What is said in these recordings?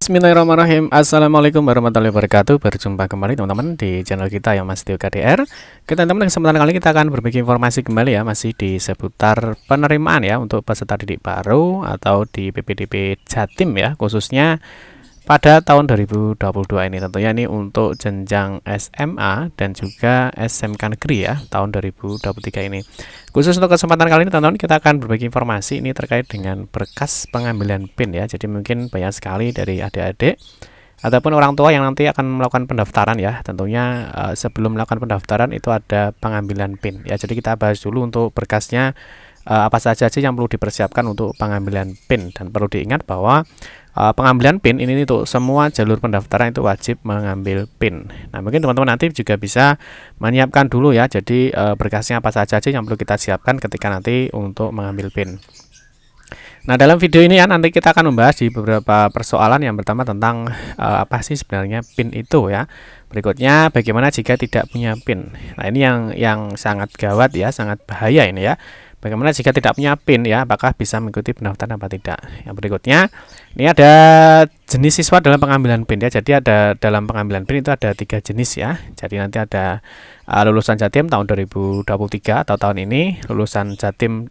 Bismillahirrahmanirrahim. Assalamualaikum warahmatullahi wabarakatuh. Berjumpa kembali teman-teman di channel kita yang Mas Tio KDR. Teman-teman, kesempatan kali ini kita akan berbagi informasi kembali ya, masih di seputar penerimaan ya untuk peserta didik baru atau di PPDB Jatim ya, khususnya pada tahun 2022 ini. Tentunya ini untuk jenjang SMA dan juga SMK negeri ya tahun 2023 ini. Khusus untuk kesempatan kali ini teman-teman, kita akan berbagi informasi ini terkait dengan berkas pengambilan PIN ya. Jadi mungkin banyak sekali dari adik-adik ataupun orang tua yang nanti akan melakukan pendaftaran ya. Tentunya sebelum melakukan pendaftaran itu ada pengambilan PIN ya. Jadi kita bahas dulu untuk berkasnya apa saja sih yang perlu dipersiapkan untuk pengambilan PIN, dan perlu diingat bahwa pengambilan PIN ini untuk semua jalur pendaftaran itu wajib mengambil PIN. Nah, mungkin teman-teman nanti juga bisa menyiapkan dulu ya. Jadi berkasnya apa saja sih yang perlu kita siapkan ketika nanti untuk mengambil PIN. Nah, dalam video ini ya nanti kita akan membahas di beberapa persoalan. Yang pertama tentang apa sih sebenarnya PIN itu ya. Berikutnya bagaimana jika tidak punya PIN. Nah, ini yang sangat gawat ya, sangat bahaya ini ya. Bagaimana jika tidak punya PIN ya, apakah bisa mengikuti pendaftaran apa tidak. Yang berikutnya, ini ada jenis siswa dalam pengambilan PIN ya. Jadi ada dalam pengambilan PIN itu ada 3 jenis ya. Jadi nanti ada lulusan Jatim tahun 2023 atau tahun ini, lulusan Jatim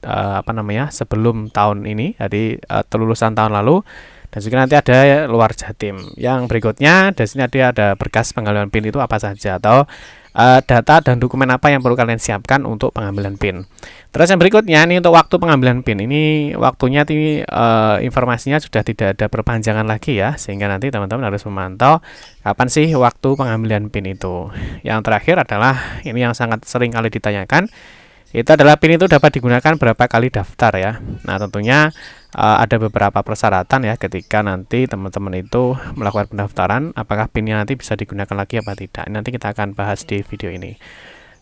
sebelum tahun ini, jadi lulusan tahun lalu, dan juga nanti ada luar Jatim. Yang berikutnya, di sini ada berkas pengambilan PIN itu apa saja, atau data dan dokumen apa yang perlu kalian siapkan untuk pengambilan PIN. Terus yang berikutnya ini untuk waktu pengambilan PIN. Ini waktunya informasinya sudah tidak ada perpanjangan lagi ya, sehingga nanti teman-teman harus memantau kapan sih waktu pengambilan PIN itu. Yang terakhir adalah ini yang sangat sering kali ditanyakan, itu adalah PIN itu dapat digunakan berapa kali daftar ya. Nah, tentunya ada beberapa persyaratan ya ketika nanti teman-teman itu melakukan pendaftaran, apakah PIN-nya nanti bisa digunakan lagi apa tidak. Nanti kita akan bahas di video ini.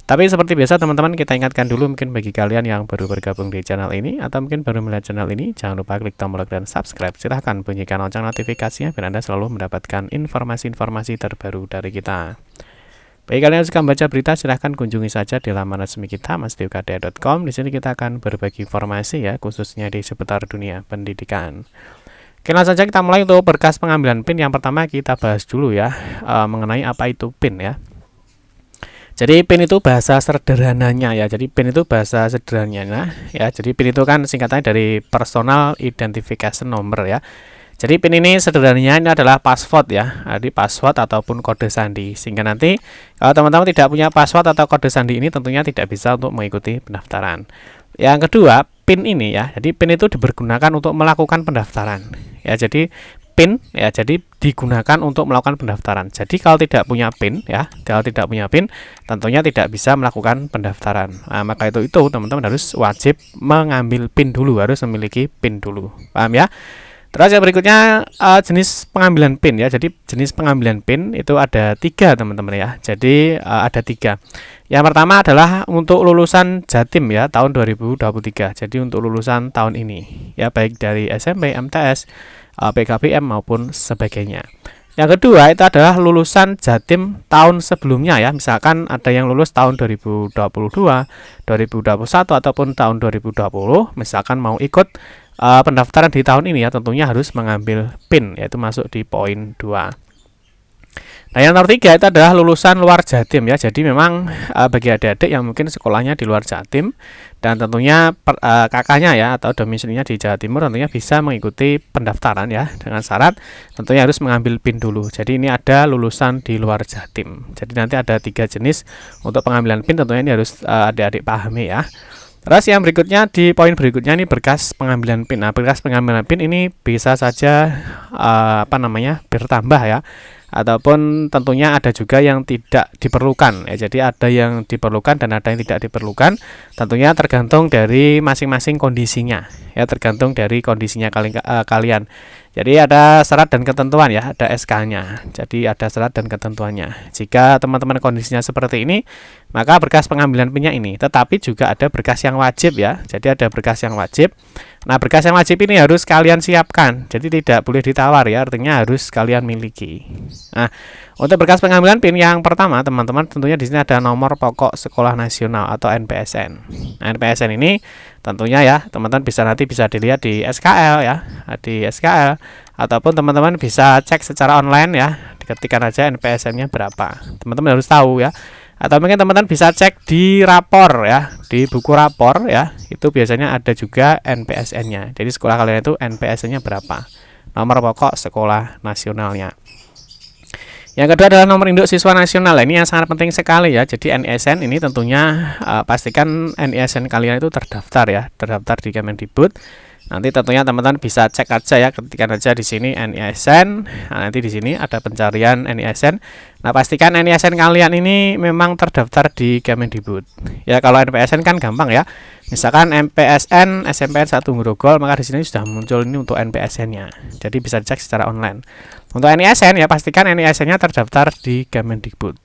Tapi seperti biasa teman-teman, kita ingatkan dulu mungkin bagi kalian yang baru bergabung di channel ini atau mungkin baru melihat channel ini, jangan lupa klik tombol like dan subscribe. Silahkan bunyikan lonceng notifikasinya biar Anda selalu mendapatkan informasi-informasi terbaru dari kita. Bagi kalian yang suka membaca berita, silahkan kunjungi saja di laman resmi kita mastiokdr.com. Di sini kita akan berbagi informasi ya, khususnya di seputar dunia pendidikan. Oke, langsung saja kita mulai untuk berkas pengambilan PIN. Yang pertama kita bahas dulu ya mengenai apa itu PIN ya. Jadi PIN itu bahasa sederhananya ya. Jadi PIN itu bahasa sederhananya ya. Jadi PIN itu kan singkatannya dari Personal Identification Number ya. Jadi PIN ini sederhananya ini adalah password ya. Jadi password ataupun kode sandi. Sehingga nanti kalau teman-teman tidak punya password atau kode sandi ini tentunya tidak bisa untuk mengikuti pendaftaran. Yang kedua, PIN ini ya. Jadi PIN itu dipergunakan untuk melakukan pendaftaran. Ya, jadi PIN ya, jadi digunakan untuk melakukan pendaftaran. Jadi kalau tidak punya PIN ya, kalau tidak punya PIN tentunya tidak bisa melakukan pendaftaran. Nah, maka itu teman-teman harus wajib mengambil PIN dulu, harus memiliki PIN dulu. Paham ya? Terus yang berikutnya jenis pengambilan PIN ya. Jadi jenis pengambilan PIN itu ada 3 teman-teman ya. Jadi ada 3. Yang pertama adalah untuk lulusan Jatim ya tahun 2023. Jadi untuk lulusan tahun ini ya, baik dari SMP, MTS, PKBM maupun sebagainya. Yang kedua itu adalah lulusan Jatim tahun sebelumnya ya. Misalkan ada yang lulus tahun 2022, 2021 ataupun tahun 2020, misalkan mau ikut pendaftaran di tahun ini ya, tentunya harus mengambil PIN, yaitu masuk di poin 2. Nah, yang nomor 3 itu adalah lulusan luar Jatim ya. Jadi memang bagi adik-adik yang mungkin sekolahnya di luar Jatim dan tentunya kakaknya ya atau domisilinya di Jawa Timur, tentunya bisa mengikuti pendaftaran ya, dengan syarat tentunya harus mengambil PIN dulu. Jadi ini ada lulusan di luar Jatim. Jadi nanti ada 3 jenis untuk pengambilan PIN, tentunya ini harus adik-adik pahami ya. Terus yang berikutnya, di poin berikutnya ini berkas pengambilan PIN. Nah, berkas pengambilan PIN ini bisa saja bertambah ya, ataupun tentunya ada juga yang tidak diperlukan ya. Jadi ada yang diperlukan dan ada yang tidak diperlukan. Tentunya tergantung dari masing-masing kondisinya ya, tergantung dari kondisinya kalian. Jadi ada syarat dan ketentuan ya, ada SK-nya. Jadi ada syarat dan ketentuannya. Jika teman-teman kondisinya seperti ini, maka berkas pengambilan PIN-nya ini. Tetapi juga ada berkas yang wajib ya. Jadi ada berkas yang wajib. Nah, berkas yang wajib ini harus kalian siapkan. Jadi tidak boleh ditawar ya, artinya harus kalian miliki. Nah, untuk berkas pengambilan PIN yang pertama, teman-teman tentunya di sini ada nomor pokok sekolah nasional atau NPSN. Nah, NPSN ini tentunya ya teman-teman nanti bisa dilihat di SKL ya, di SKL, ataupun teman-teman bisa cek secara online ya, diketikkan aja NPSN-nya berapa, teman-teman harus tahu ya. Atau mungkin teman-teman bisa cek di rapor ya, di buku rapor ya, itu biasanya ada juga NPSN-nya. Jadi sekolah kalian itu NPSN-nya berapa, nomor pokok sekolah nasionalnya. Yang kedua adalah nomor induk siswa nasional. Ini yang sangat penting sekali ya. Jadi NISN ini tentunya pastikan NISN kalian itu terdaftar ya, terdaftar di Kemendikbud. Nanti tentunya teman-teman bisa cek aja ya, ketikkan aja di sini NISN. Nah, nanti di sini ada pencarian NISN. Nah, pastikan NISN kalian ini memang terdaftar di Kemendikbud. Ya, kalau NPSN kan gampang ya. Misalkan MPSN SMPN 1 Grogol, maka di sini sudah muncul ini untuk NPSN-nya. Jadi bisa dicek secara online. Untuk NISN ya, pastikan NISN-nya terdaftar di Kemendikbud.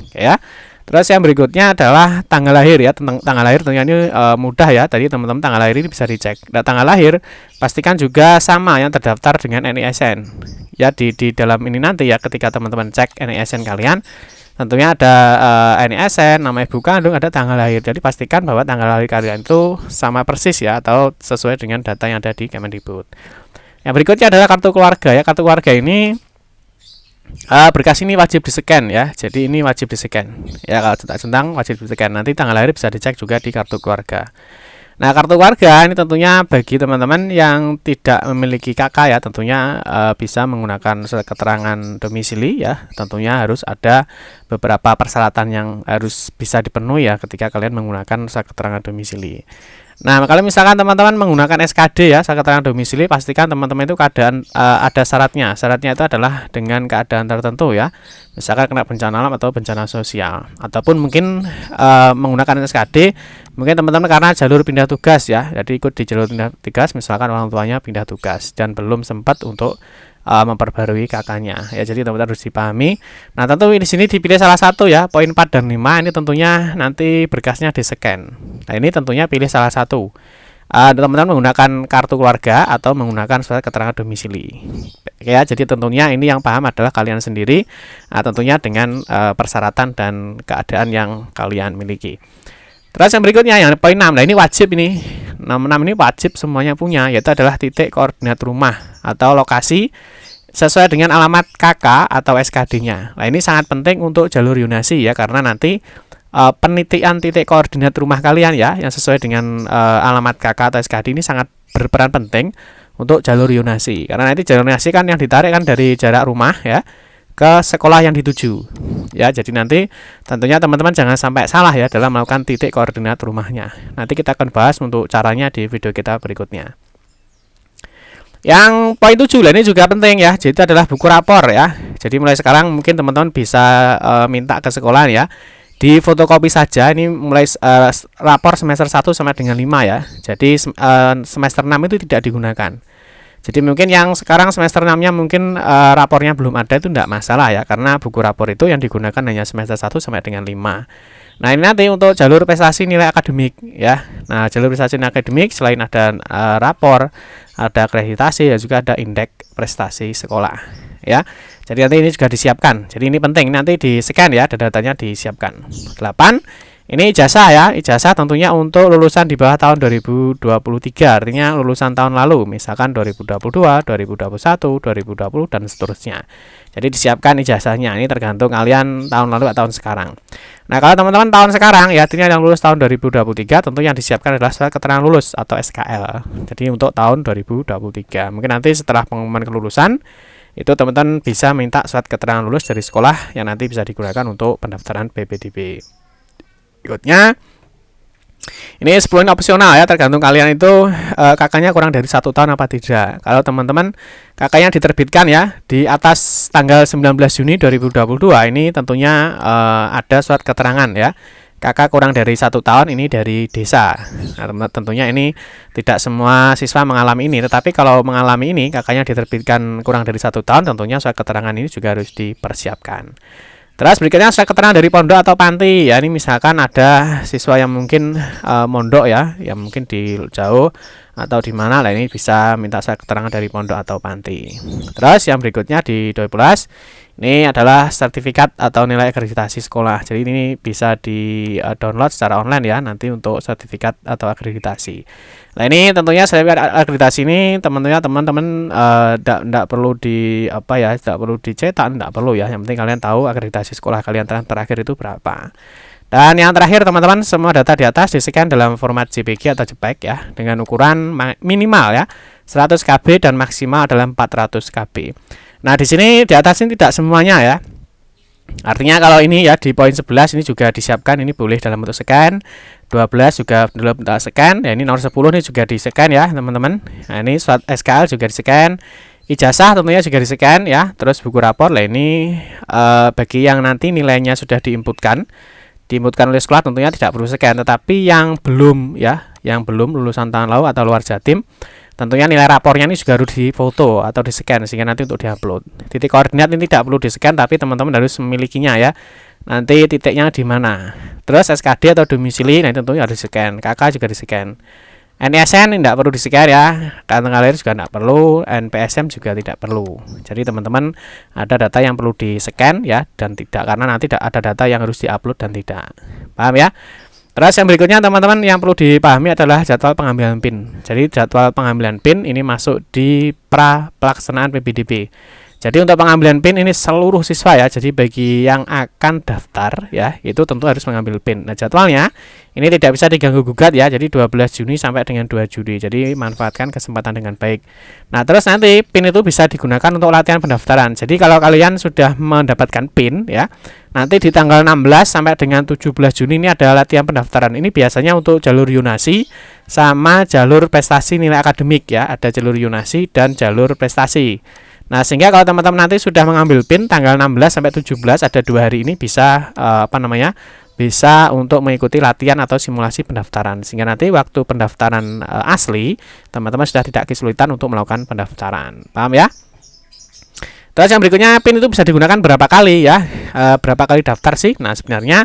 Oke ya. Terus yang berikutnya adalah tanggal lahir ya. Tentang tanggal lahir tentunya ini mudah ya. Tadi teman-teman tanggal lahir ini bisa dicek. Nah, tanggal lahir pastikan juga sama yang terdaftar dengan NISN. Ya di dalam ini nanti ya, ketika teman-teman cek NISN kalian, tentunya ada NISN, nama ibu kandung, ada tanggal lahir. Jadi pastikan bahwa tanggal lahir kalian itu sama persis ya, atau sesuai dengan data yang ada di Kemendikbud. Yang berikutnya adalah kartu keluarga ya. Kartu keluarga ini berkas ini wajib di-scan ya. Jadi ini wajib di-scan. Ya, kalau centang wajib di-scan. Nanti tanggal lahir bisa dicek juga di kartu keluarga. Nah, kartu keluarga ini tentunya bagi teman-teman yang tidak memiliki kakak ya, tentunya bisa menggunakan surat keterangan domisili ya. Tentunya harus ada beberapa persyaratan yang harus bisa dipenuhi ya ketika kalian menggunakan surat keterangan domisili. Nah, kalau misalkan teman-teman menggunakan SKD ya, surat keterangan domisili, pastikan teman-teman itu keadaan ada syaratnya. Syaratnya itu adalah dengan keadaan tertentu ya. Misalkan kena bencana alam atau bencana sosial, ataupun mungkin menggunakan SKD, mungkin teman-teman karena jalur pindah tugas ya. Jadi ikut di jalur pindah tugas, misalkan orang tuanya pindah tugas dan belum sempat untuk memperbarui kakaknya ya. Jadi teman-teman harus dipahami. Nah, tentu di sini dipilih salah satu ya, poin 4 dan 5 ini tentunya nanti berkasnya di-scan. Nah, ini tentunya pilih salah satu. Teman-teman menggunakan kartu keluarga atau menggunakan surat keterangan domisili. Ya, jadi tentunya ini yang paham adalah kalian sendiri, tentunya dengan persyaratan dan keadaan yang kalian miliki. Terus yang berikutnya yang poin 6. Nah, ini wajib ini. 6 ini wajib semuanya punya, yaitu adalah titik koordinat rumah atau lokasi sesuai dengan alamat KK atau SKD-nya. Nah, ini sangat penting untuk jalur yonasi ya, karena nanti penitian titik koordinat rumah kalian ya yang sesuai dengan alamat KK atau SKD ini sangat berperan penting untuk jalur yonasi. Karena nanti jalur yonasi kan yang ditarik kan dari jarak rumah ya ke sekolah yang dituju. Ya, jadi nanti tentunya teman-teman jangan sampai salah ya dalam melakukan titik koordinat rumahnya. Nanti kita akan bahas untuk caranya di video kita berikutnya. Yang poin 7 ini juga penting ya. Jadi itu adalah buku rapor ya. Jadi mulai sekarang mungkin teman-teman bisa minta ke sekolah ya, di fotokopi saja. Ini mulai rapor semester 1 sampai dengan 5 ya. Jadi semester 6 itu tidak digunakan. Jadi mungkin yang sekarang semester 6-nya mungkin rapornya belum ada, itu tidak masalah ya, karena buku rapor itu yang digunakan hanya semester 1 sampai dengan 5. Nah, ini nanti untuk jalur prestasi nilai akademik ya. Nah, jalur prestasi nilai akademik selain ada rapor, ada akreditasi dan juga ada indeks prestasi sekolah ya. Jadi nanti ini juga disiapkan. Jadi ini penting nanti di-scan ya, datanya disiapkan. 8. Ini ijazah ya. Ijazah tentunya untuk lulusan di bawah tahun 2023, artinya lulusan tahun lalu, misalkan 2022, 2021, 2020 dan seterusnya. Jadi disiapkan ijazahnya. Ini tergantung kalian tahun lalu atau tahun sekarang. Nah, kalau teman-teman tahun sekarang ya, artinya yang lulus tahun 2023, tentu yang disiapkan adalah surat keterangan lulus atau SKL. Jadi untuk tahun 2023. Mungkin nanti setelah pengumuman kelulusan itu teman-teman bisa minta surat keterangan lulus dari sekolah yang nanti bisa digunakan untuk pendaftaran PPDB. Berikutnya ini 10 opsional ya, tergantung kalian itu kakaknya kurang dari 1 tahun apa tidak. Kalau teman-teman kakaknya diterbitkan ya di atas tanggal 19 Juni 2022, ini tentunya ada surat keterangan ya, kakak kurang dari 1 tahun ini dari desa. Nah, tentunya ini tidak semua siswa mengalami ini, tetapi kalau mengalami ini kakaknya diterbitkan kurang dari 1 tahun, tentunya surat keterangan ini juga harus dipersiapkan. Terus berikutnya surat keterangan dari pondok atau panti ya. Ini misalkan ada siswa yang mungkin mondok ya, yang mungkin di jauh atau di mana, lah ini bisa minta surat keterangan dari pondok atau panti. Terus yang berikutnya di 12, Ini adalah sertifikat atau nilai akreditasi sekolah. Jadi ini bisa di download secara online ya nanti untuk sertifikat atau akreditasi. Nah ini tentunya sertifikat akreditasi ini teman-teman tidak perlu tidak perlu dicetak, tidak perlu ya. Yang penting kalian tahu akreditasi sekolah kalian terakhir itu berapa. Dan yang terakhir teman-teman, semua data di atas di-scan dalam format JPG atau JPEG ya dengan ukuran minimal ya 100 KB dan maksimal adalah 400 KB. Nah, di sini di atas ini tidak semuanya ya. Artinya kalau ini ya di poin 11 ini juga disiapkan, ini boleh dalam bentuk scan, 12 juga dalam bentuk scan, ya ini nomor 10 ini juga di-scan ya, teman-teman. Nah, ini surat SKL juga di-scan. Ijazah tentunya juga di-scan ya. Terus buku rapor lah ini bagi yang nanti nilainya sudah diinputkan oleh sekolah tentunya tidak perlu scan, tetapi yang belum ya, yang belum lulusan tahun lalu atau luar Jatim tentunya nilai rapornya ini juga harus difoto atau di-scan sehingga nanti untuk diupload. Titik koordinat ini tidak perlu di-scan tapi teman-teman harus memilikinya ya. Nanti titiknya di mana. Terus SKD atau domisili nah tentunya harus di-scan. KK juga di-scan. NISN tidak perlu di-scan ya. Kantong lahir juga tidak perlu, NPSM juga tidak perlu. Jadi teman-teman ada data yang perlu di-scan ya dan tidak, karena nanti ada data yang harus di-upload dan tidak. Paham ya? Terus yang berikutnya teman-teman yang perlu dipahami adalah jadwal pengambilan PIN. Jadi jadwal pengambilan PIN ini masuk di pelaksanaan PPDB. Jadi untuk pengambilan PIN ini seluruh siswa ya. Jadi bagi yang akan daftar ya, itu tentu harus mengambil PIN. Nah, jadwalnya ini tidak bisa diganggu gugat ya. Jadi 12 Juni sampai dengan 2 Juli. Jadi manfaatkan kesempatan dengan baik. Nah, terus nanti PIN itu bisa digunakan untuk latihan pendaftaran. Jadi kalau kalian sudah mendapatkan PIN ya, nanti di tanggal 16 sampai dengan 17 Juni ini ada latihan pendaftaran. Ini biasanya untuk jalur Yunasi sama jalur prestasi nilai akademik ya. Ada jalur Yunasi dan jalur prestasi. Nah, sehingga kalau teman-teman nanti sudah mengambil PIN tanggal 16 sampai 17 ada 2 hari ini bisa bisa untuk mengikuti latihan atau simulasi pendaftaran. Sehingga nanti waktu pendaftaran asli, teman-teman sudah tidak kesulitan untuk melakukan pendaftaran. Paham ya? Terus yang berikutnya PIN itu bisa digunakan berapa kali ya? Berapa kali daftar sih? Nah, sebenarnya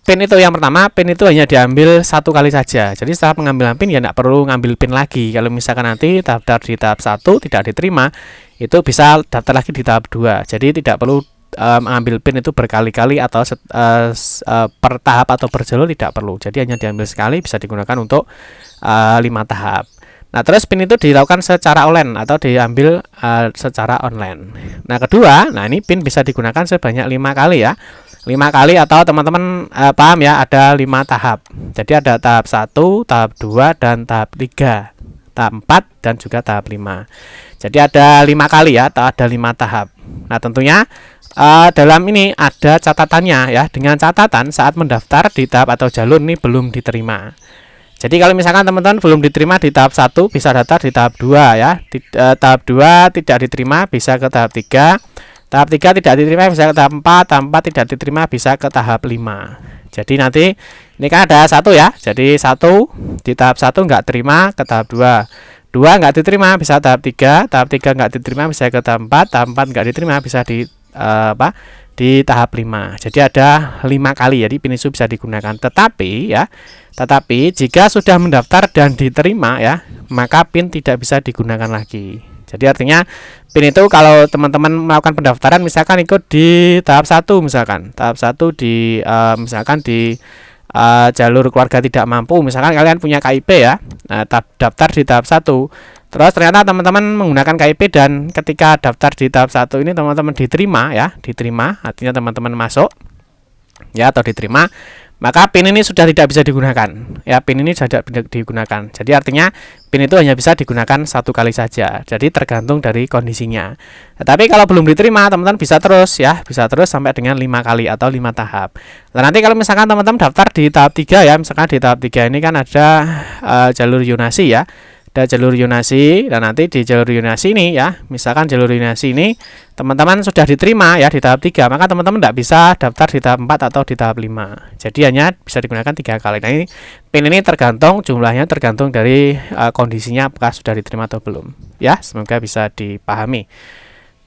PIN itu yang pertama, PIN itu hanya diambil 1 kali saja. Jadi setelah pengambilan PIN ya tidak perlu ngambil PIN lagi. Kalau misalkan nanti daftar di tahap 1 tidak diterima, itu bisa daftar lagi di tahap 2. Jadi tidak perlu mengambil PIN itu berkali-kali atau per tahap atau per jalur, tidak perlu. Jadi hanya diambil sekali, bisa digunakan untuk 5 tahap. Nah, terus PIN itu dilakukan secara online atau diambil secara online. Nah, kedua, nah ini PIN bisa digunakan sebanyak 5 kali ya. 5 kali atau teman-teman paham ya, ada 5 tahap. Jadi ada tahap 1, tahap 2 dan tahap 3. Tahap 4 dan juga tahap 5. Jadi ada 5 kali ya, atau ada 5 tahap. Nah, tentunya dalam ini ada catatannya ya. Dengan catatan saat mendaftar di tahap atau jalur ini belum diterima. Jadi kalau misalkan teman-teman belum diterima di tahap 1 bisa daftar di tahap 2 ya. Tahap 2 tidak diterima bisa ke tahap 3. Tahap 3 tidak diterima bisa ke tahap 4. Tahap 4 tidak diterima bisa ke tahap 5. Jadi nanti ini kan ada 1 ya. Jadi 1 di tahap 1 nggak terima ke tahap 2. 2 nggak diterima bisa tahap 3. Tahap 3 nggak diterima bisa ke tahap 4. Tahap 4 nggak diterima bisa di tahap 5. Jadi ada 5 kali jadi PIN itu bisa digunakan. Tetapi jika sudah mendaftar dan diterima ya, maka PIN tidak bisa digunakan lagi. Jadi artinya PIN itu kalau teman-teman melakukan pendaftaran misalkan ikut di tahap 1 misalkan. Tahap 1 di misalkan di jalur keluarga tidak mampu, misalkan kalian punya KIP ya. Nah, daftar di tahap 1. Terus ternyata teman-teman menggunakan KIP dan ketika daftar di tahap 1 ini teman-teman diterima ya, diterima artinya teman-teman masuk ya atau diterima, maka PIN ini sudah tidak bisa digunakan. Ya, PIN ini sudah tidak digunakan. Jadi artinya PIN itu hanya bisa digunakan 1 kali saja. Jadi tergantung dari kondisinya. Tetapi kalau belum diterima, teman-teman bisa terus ya, bisa terus sampai dengan 5 kali atau 5 tahap. Nah, nanti kalau misalkan teman-teman daftar di tahap 3 ya, misalkan di tahap 3 ini kan ada jalur Yunasi ya. Ada jalur Yunasi dan nanti di jalur Yunasi ini ya, misalkan jalur Yunasi ini teman-teman sudah diterima ya di tahap 3, maka teman-teman tidak bisa daftar di tahap 4 atau di tahap 5. Jadi hanya bisa digunakan 3 kali. Nah, ini PIN ini tergantung jumlahnya, tergantung dari kondisinya apakah sudah diterima atau belum. Ya, semoga bisa dipahami.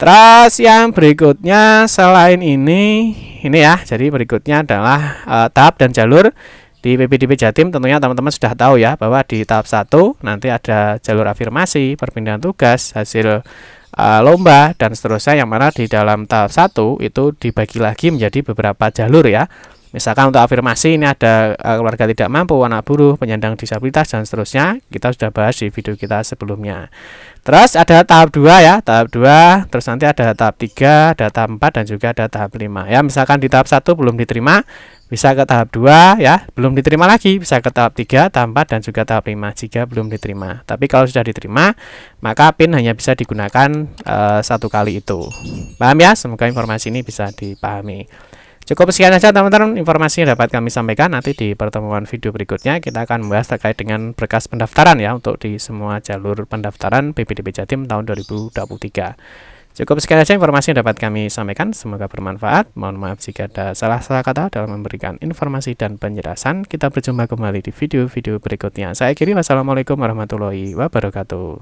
Terus yang berikutnya selain ini ya, jadi berikutnya adalah tahap dan jalur. Di PPDB Jatim tentunya teman-teman sudah tahu ya bahwa di tahap 1 nanti ada jalur afirmasi, perpindahan tugas, hasil lomba dan seterusnya, yang mana di dalam tahap 1 itu dibagi lagi menjadi beberapa jalur ya. Misalkan untuk afirmasi ini ada keluarga tidak mampu, anak buruh, penyandang disabilitas dan seterusnya. Kita sudah bahas di video kita sebelumnya. Terus ada tahap 2 ya, tahap 2, terus nanti ada tahap 3, ada tahap 4 dan juga ada tahap 5. Ya, misalkan di tahap 1 belum diterima, bisa ke tahap 2 ya, belum diterima lagi bisa ke tahap 3, tahap 4 dan juga tahap 5 jika belum diterima. Tapi kalau sudah diterima, maka PIN hanya bisa digunakan satu kali itu. Paham ya? Semoga informasi ini bisa dipahami. Cukup sekian saja teman-teman informasi yang dapat kami sampaikan. Nanti di pertemuan video berikutnya kita akan membahas terkait dengan berkas pendaftaran ya, untuk di semua jalur pendaftaran PPDB Jatim tahun 2023. Cukup sekian saja informasi yang dapat kami sampaikan. Semoga bermanfaat. Mohon maaf jika ada salah-salah kata dalam memberikan informasi dan penjelasan. Kita berjumpa kembali di video-video berikutnya. Saya akhiri, wassalamualaikum warahmatullahi wabarakatuh.